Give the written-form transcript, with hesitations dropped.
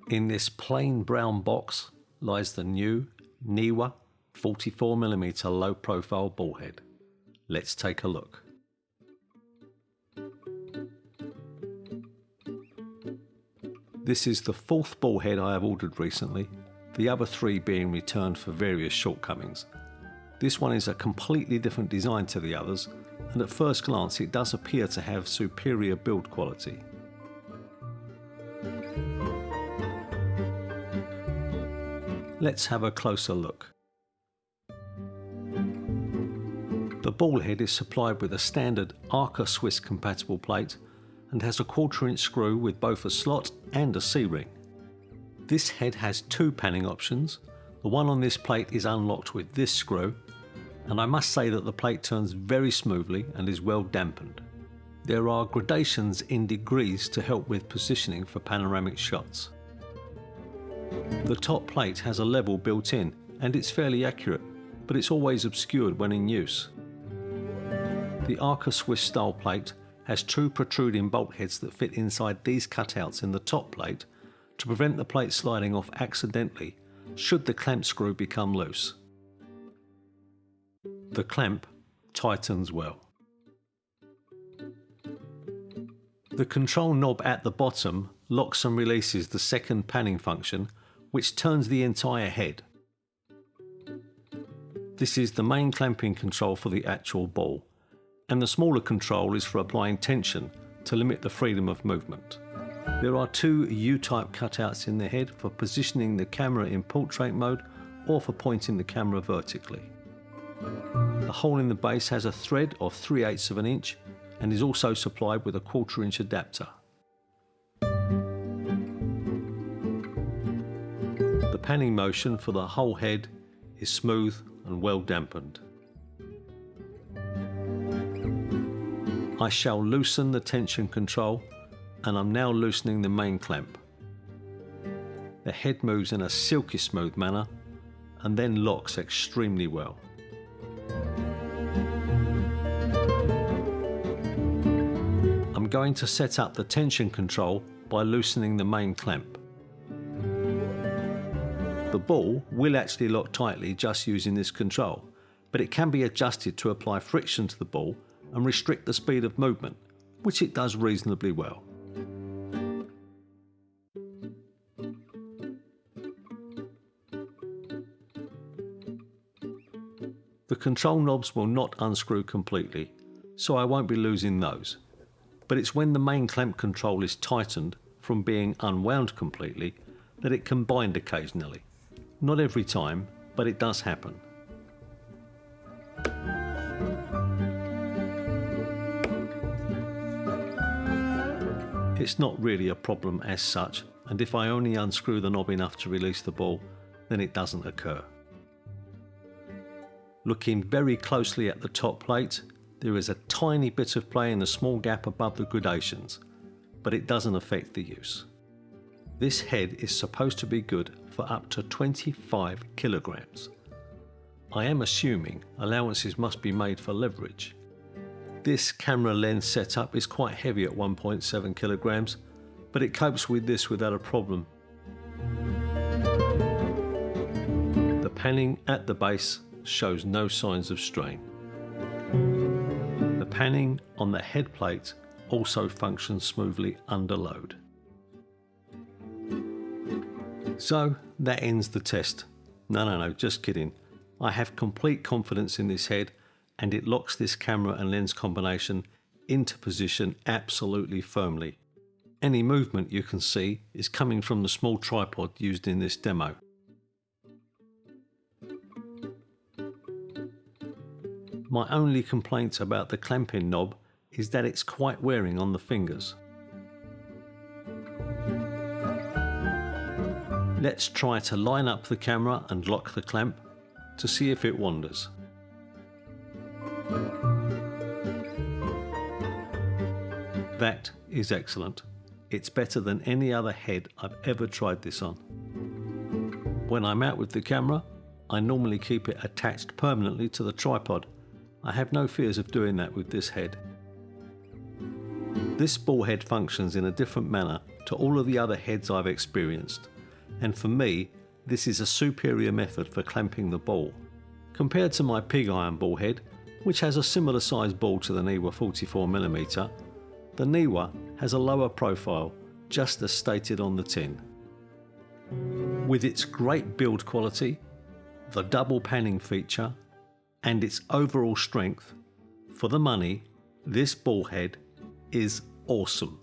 In this plain brown box lies the new Neewer 44mm low profile ball head. Let's take a look. This is the fourth ball head I have ordered recently, the other three being returned for various shortcomings. This one is a completely different design to the others, and at first glance it does appear to have superior build quality. Let's have a closer look. The ball head is supplied with a standard Arca Swiss compatible plate and has a 1/4 inch screw with both a slot and a C-ring. This head has two panning options. The one on this plate is unlocked with this screw, and I must say that the plate turns very smoothly and is well dampened. There are gradations in degrees to help with positioning for panoramic shots. The top plate has a level built in and it's fairly accurate, but it's always obscured when in use. The Arca Swiss style plate has two protruding bolt heads that fit inside these cutouts in the top plate to prevent the plate sliding off accidentally should the clamp screw become loose. The clamp tightens well. The control knob at the bottom locks and releases the second panning function, which turns the entire head. This is the main clamping control for the actual ball, and the smaller control is for applying tension to limit the freedom of movement. There are two U-type cutouts in the head for positioning the camera in portrait mode or for pointing the camera vertically. The hole in the base has a thread of 3/8 of an inch and is also supplied with a 1/4 inch adapter. The panning motion for the whole head is smooth and well dampened. I shall loosen the tension control, and I'm now loosening the main clamp. The head moves in a silky smooth manner and then locks extremely well. I'm going to set up the tension control by loosening the main clamp. The ball will actually lock tightly just using this control, but it can be adjusted to apply friction to the ball and restrict the speed of movement, which it does reasonably well. The control knobs will not unscrew completely, so I won't be losing those. But it's when the main clamp control is tightened from being unwound completely that it can bind occasionally. Not every time, but it does happen. It's not really a problem as such, and if I only unscrew the knob enough to release the ball, then it doesn't occur. Looking very closely at the top plate, there is a tiny bit of play in the small gap above the gradations, but it doesn't affect the use. This head is supposed to be good for up to 25 kilograms. I am assuming allowances must be made for leverage. This camera lens setup is quite heavy at 1.7 kilograms, but it copes with this without a problem. The panning at the base shows no signs of strain. The panning on the head plate also functions smoothly under load. So that ends the test. No, just kidding. I have complete confidence in this head, and it locks this camera and lens combination into position absolutely firmly. Any movement you can see is coming from the small tripod used in this demo. My only complaint about the clamping knob is that it's quite wearing on the fingers. Let's try to line up the camera and lock the clamp to see if it wanders. That is excellent. It's better than any other head I've ever tried this on. When I'm out with the camera, I normally keep it attached permanently to the tripod. I have no fears of doing that with this head. This ball head functions in a different manner to all of the other heads I've experienced, and for me this is a superior method for clamping the ball. Compared to my pig iron ball head, which has a similar sized ball to the Neewer 44mm, the Neewer has a lower profile, just as stated on the tin. With its great build quality, the double panning feature, and its overall strength, for the money, this ball head is awesome.